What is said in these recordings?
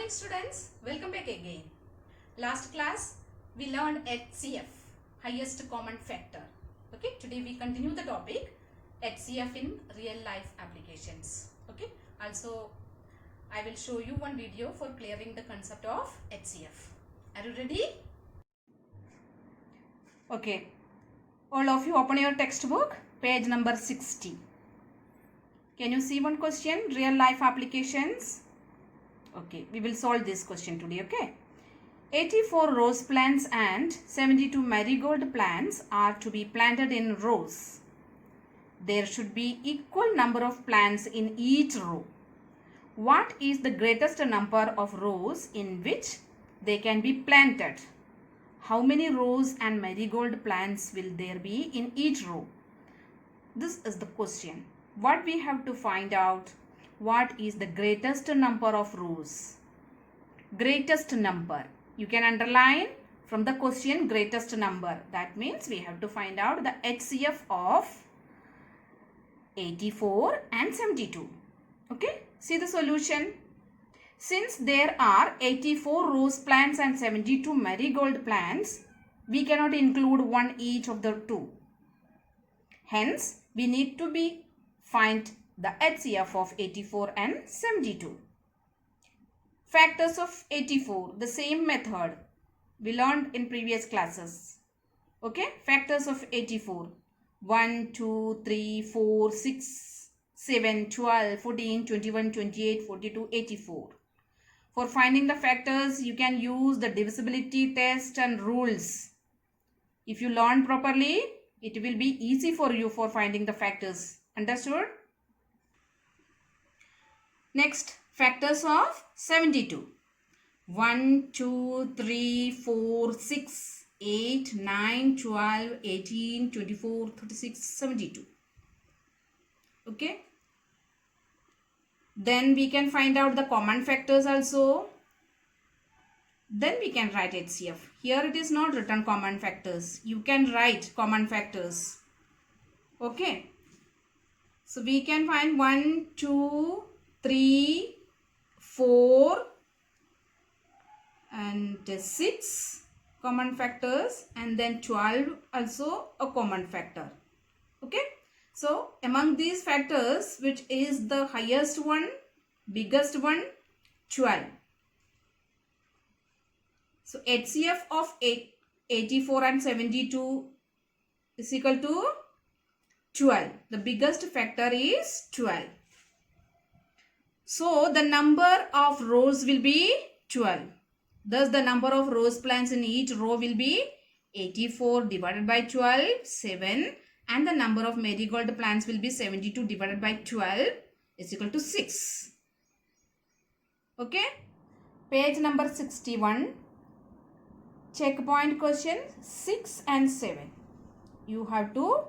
morning students, welcome back again. Last class we learned HCF, highest common factor. Okay, today we continue the topic HCF in real life applications. Okay, also I will show you one video for clearing the concept of HCF. Are you ready? Okay, all of you open your textbook, page number 60. Can you see one question, real life applications? Okay, we will solve this question today, okay? 84 rose plants and 72 marigold plants are to be planted in rows. There should be equal number of plants in each row. What is the greatest number of rows in which they can be planted? How many rows and marigold plants will there be in each row? This is the question. What we have to find out? What is the greatest number of rows? Greatest number. You can underline from the question greatest number. That means we have to find out the HCF of 84 and 72. Okay. See the solution. Since there are 84 rose plants and 72 marigold plants, we cannot include one each of the two. Hence, we need to find the HCF of 84 and 72. Factors of 84, the same method we learned in previous classes. Okay, factors of 84. 1, 2, 3, 4, 6, 7, 12, 14, 21, 28, 42, 84. For finding the factors, you can use the divisibility test and rules. If you learn properly, it will be easy for you for finding the factors. Understood? Next, factors of 72. 1, 2, 3, 4, 6, 8, 9, 12, 18, 24, 36, 72. Okay. Then we can find out the common factors also. Then we can write HCF. Here it is not written common factors. You can write common factors. Okay. So we can find 1, 2, 3, 4 and 6 common factors, and then 12 also a common factor. Okay. So among these factors, which is the highest one, biggest one? 12. So HCF of 84 and 72 is equal to 12. The biggest factor is 12. So the number of rows will be 12. Thus the number of rose plants in each row will be 84 divided by 12, 7. And the number of marigold plants will be 72 divided by 12 is equal to 6. Okay. Page number 61. Checkpoint question 6 and 7. You have to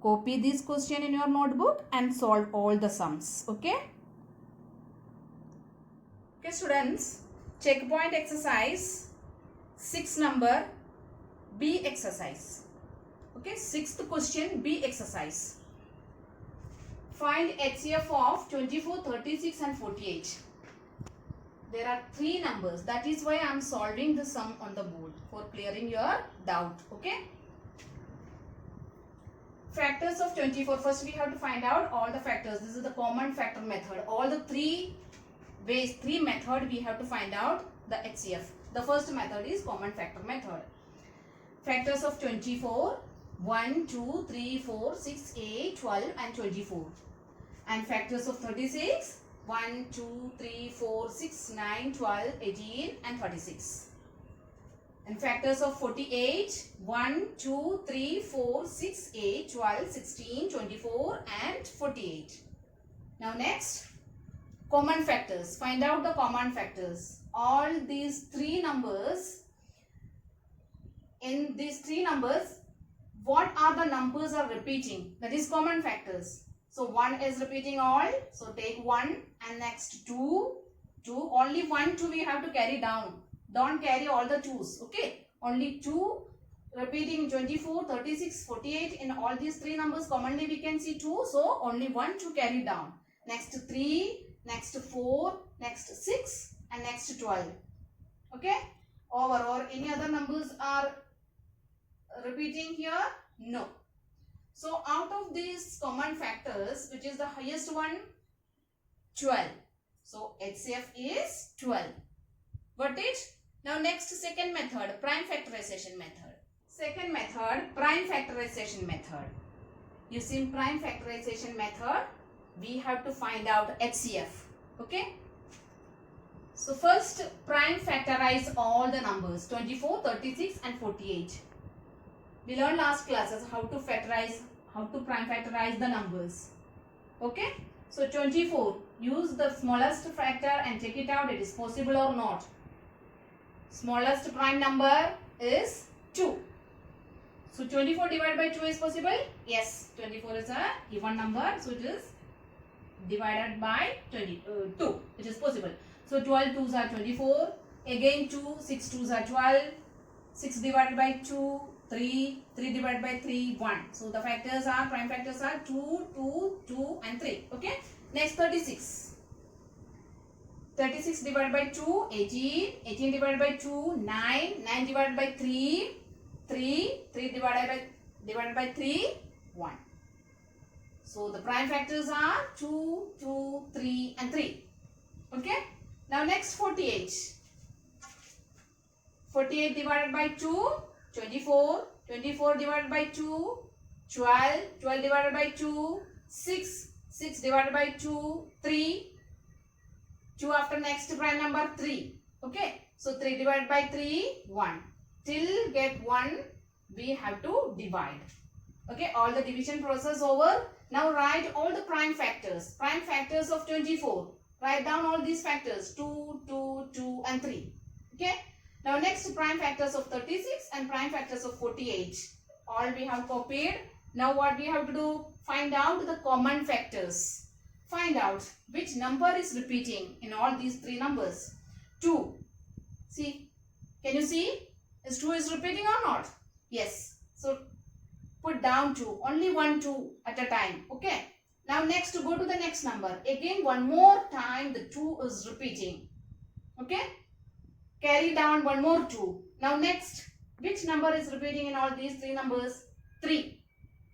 copy this question in your notebook and solve all the sums. Okay. Okay students, checkpoint exercise 6 number B exercise. Okay, 6th question B exercise. Find HCF of 24, 36 and 48. There are 3 numbers. That is why I am solving the sum on the board for clearing your doubt. Okay. Factors of 24. First we have to find out all the factors. This is the common factor method. All the 3 ways, 3 method we have to find out the HCF. The first method is common factor method. Factors of 24. 1, 2, 3, 4, 6, 8, 12 and 24. And factors of 36. 1, 2, 3, 4, 6, 9, 12, 18 and 36. And factors of 48. 1, 2, 3, 4, 6, 8, 12, 16, 24 and 48. Now next, common factors. Find out the common factors. All these 3 numbers, in these 3 numbers, what are the numbers are repeating? That is common factors. So 1 is repeating all. So take 1 and next 2. Only 1, 2 we have to carry down. Don't carry all the 2's. Okay. Only 2 repeating 24, 36, 48. In all these 3 numbers commonly we can see 2. So only 1, 2 carry down. Next 3, next 4, next 6 and next 12. Okay, over or any other numbers are repeating here? No. So out of these common factors, which is the highest one? 12. So HCF is 12. Got it? Now next, second method, prime factorization method. Second method, prime factorization method. Using prime factorization method, we have to find out HCF. Okay? So first, prime factorize all the numbers 24, 36 and 48. We learned last classes how to prime factorize the numbers. Okay? So 24, use the smallest factor and check it out, it is possible or not. Smallest prime number is 2. So 24 divided by 2 is possible? Yes, 24 is a even number, so it is divided by 2, which is possible. So 12 2s are 24, again 2, 6 2s are 12, 6 divided by 2, 3, 3 divided by 3, 1. So the factors are, prime factors are 2, 2, 2 and 3. Okay. Next 36. 36 divided by 2, 18, 18 divided by 2, 9, 9 divided by 3, 3, 3 divided by 3, 1. So the prime factors are 2, 2, 3 and 3. Okay. Now next 48. 48 divided by 2, 24. 24 divided by 2, 12. 12 divided by 2, 6. 6 divided by 2, 3. 2 after next prime number 3. Okay. So 3 divided by 3, 1. Till get 1, we have to divide. Okay. All the division process over. Now write all the prime factors. Prime factors of 24. Write down all these factors 2, 2, 2 and 3. Okay. Now next, prime factors of 36 and prime factors of 48. All we have copied. Now what we have to do? Find out the common factors. Find out which number is repeating in all these three numbers. 2. See. Can you see? Is 2 is repeating or not? Yes. So put down 2. Only 1 2 at a time. Okay. Now next, go to the next number. Again one more time the 2 is repeating. Okay. Carry down one more 2. Now next, which number is repeating in all these three numbers? 3.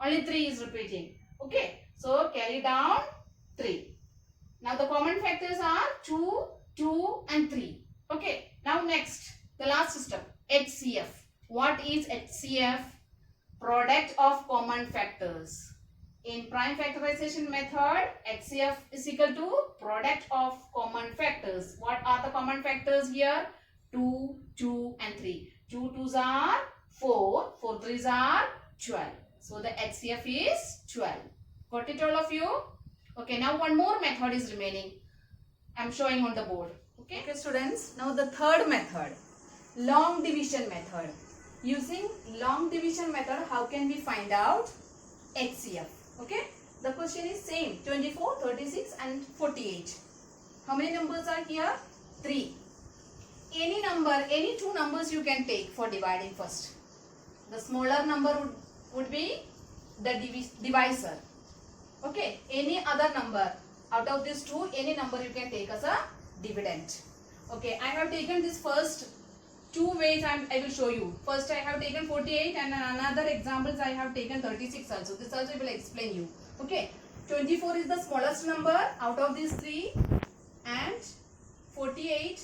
Only 3 is repeating. Okay. So carry down 3. Now the common factors are 2, 2 and 3. Okay. Now next, the last step, HCF. What is HCF? Product of common factors. In prime factorization method, HCF is equal to product of common factors. What are the common factors here? 2, 2 and 3. 2 2s are 4. 4 3s are 12. So the HCF is 12. Got it all of you? Okay, now one more method is remaining. I am showing on the board. Okay students, now the third method, long division method. Using long division method, how can we find out HCF? Okay, the question is same, 24, 36 and 48. How many numbers are here? 3. Any number, any two numbers you can take for dividing first. The smaller number would be the divisor. Okay, any other number out of these two, any number you can take as a dividend. Okay, I have taken this first two ways I will show you. First I have taken 48 and another examples I have taken 36 also. This also I will explain you. Okay, 24 is the smallest number out of these three and 48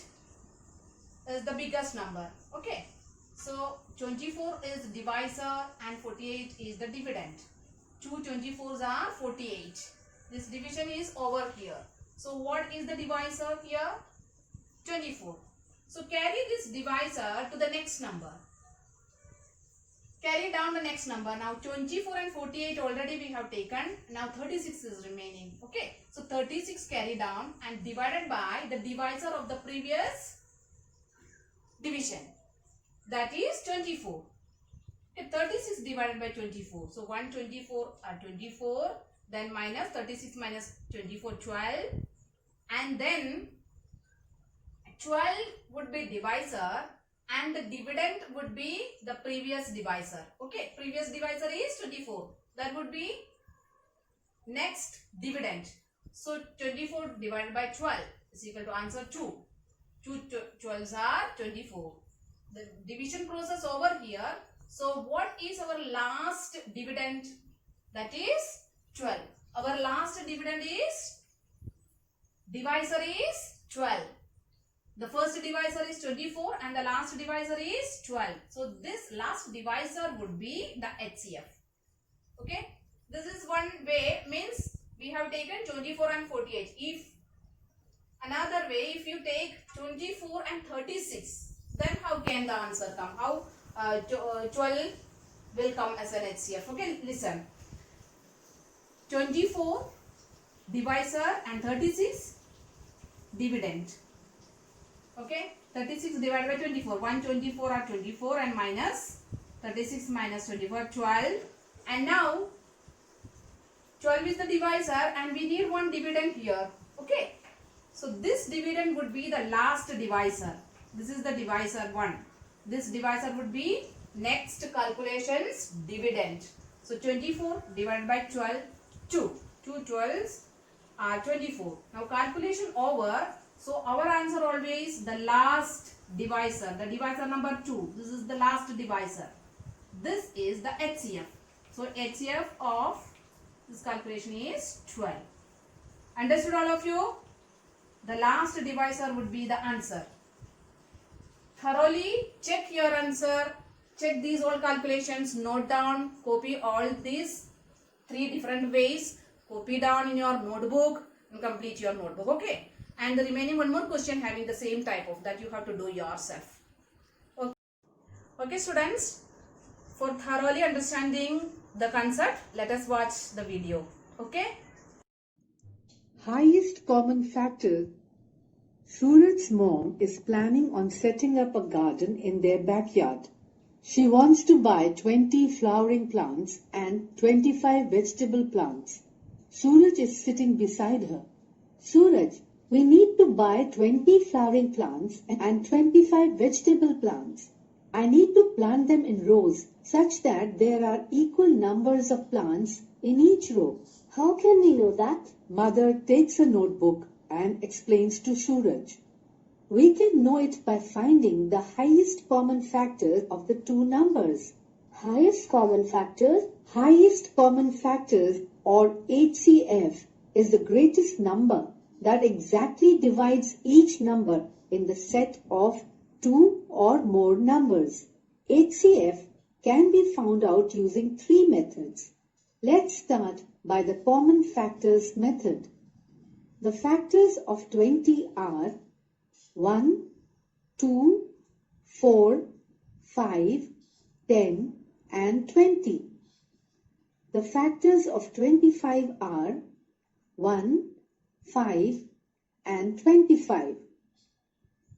is the biggest number. Okay, so 24 is divisor and 48 is the dividend. Two 24s are 48. This division is over here. So what is the divisor here? 24. So carry this divisor to the next number. Carry down the next number. Now 24 and 48 already we have taken. Now 36 is remaining. Okay. So 36 carry down and divided by the divisor of the previous division. That is 24. Okay, 36 divided by 24. So 124 are 24. Then minus 36 minus 24, 12. And then 12 would be divisor and the dividend would be the previous divisor. Okay, previous divisor is 24. That would be next dividend. So 24 divided by 12 is equal to answer 2. 2 12s are 24. The division process over here. So what is our last dividend? That is 12. Our last dividend is, divisor is 12. The first divisor is 24 and the last divisor is 12. So this last divisor would be the HCF. Okay. This is one way, means we have taken 24 and 48. If another way, if you take 24 and 36, then how can the answer come? How 12 will come as an HCF? Okay, listen. 24 divisor and 36 dividend. Okay, 36 divided by 24. 124 are 24 and minus 36 minus 24, 12. And now 12 is the divisor and we need one dividend here. Okay, so this dividend would be the last divisor. This is the divisor 1. This divisor would be next calculations dividend. So 24 divided by 12, 2. 2 12s are 24. Now calculation over. So our answer always the last divisor. The divisor number 2. This is the last divisor. This is the HCF. So HCF of this calculation is 12. Understood all of you? The last divisor would be the answer. Thoroughly check your answer. Check these all calculations. Note down. Copy all these 3 different ways. Copy down in your notebook and complete your notebook. Okay. And the remaining one more question having the same type of that you have to do yourself. Okay, okay students. For thoroughly understanding the concept, let us watch the video. Okay. Highest common factor. Suraj's mom is planning on setting up a garden in their backyard. She wants to buy 20 flowering plants and 25 vegetable plants. Suraj is sitting beside her. Suraj, we need to buy 20 flowering plants and 25 vegetable plants. I need to plant them in rows such that there are equal numbers of plants in each row. How can we know that? Mother takes a notebook and explains to Suraj. We can know it by finding the highest common factor of the two numbers. Highest common factor? Highest common factor, or HCF, is the greatest number that exactly divides each number in the set of 2 or more numbers. HCF can be found out using 3 methods. Let's start by the common factors method. The factors of 20 are 1, 2, 4, 5, 10 and 20. The factors of 25 are 1, 5 and 25.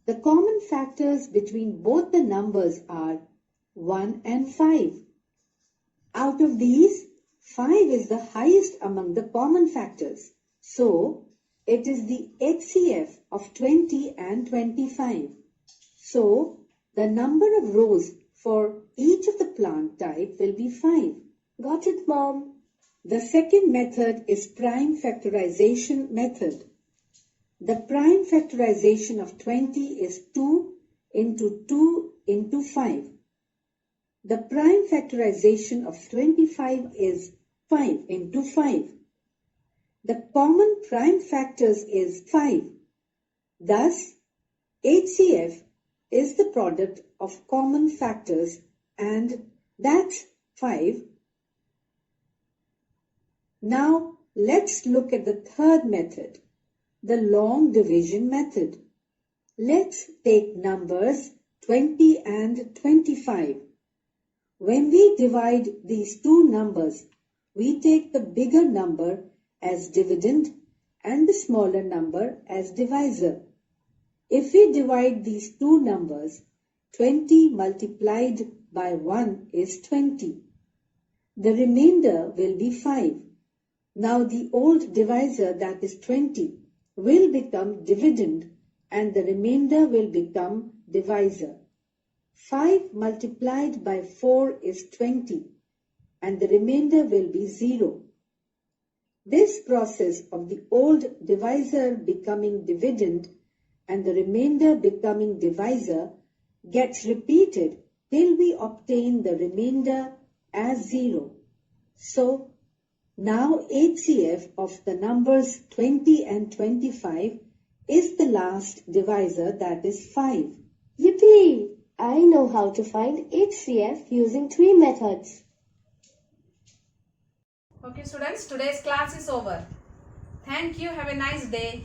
The common factors between both the numbers are 1 and 5. Out of these, 5 is the highest among the common factors. So, it is the HCF of 20 and 25. So, the number of rows for each of the plant type will be 5. Got it, Mom. The second method is prime factorization method. The prime factorization of 20 is 2 into 2 into 5. The prime factorization of 25 is 5 into 5. The common prime factors is 5. Thus, HCF is the product of common factors and that's 5. Now, let's look at the third method, the long division method. Let's take numbers 20 and 25. When we divide these two numbers, we take the bigger number as dividend and the smaller number as divisor. If we divide these two numbers, 20 multiplied by 1 is 20. The remainder will be 5. Now the old divisor, that is 20, will become dividend and the remainder will become divisor. 5 multiplied by 4 is 20 and the remainder will be 0. This process of the old divisor becoming dividend and the remainder becoming divisor gets repeated till we obtain the remainder as 0. So, now HCF of the numbers 20 and 25 is the last divisor, that is 5. Yippee! I know how to find HCF using 3 methods. Okay students, today's class is over. Thank you. Have a nice day.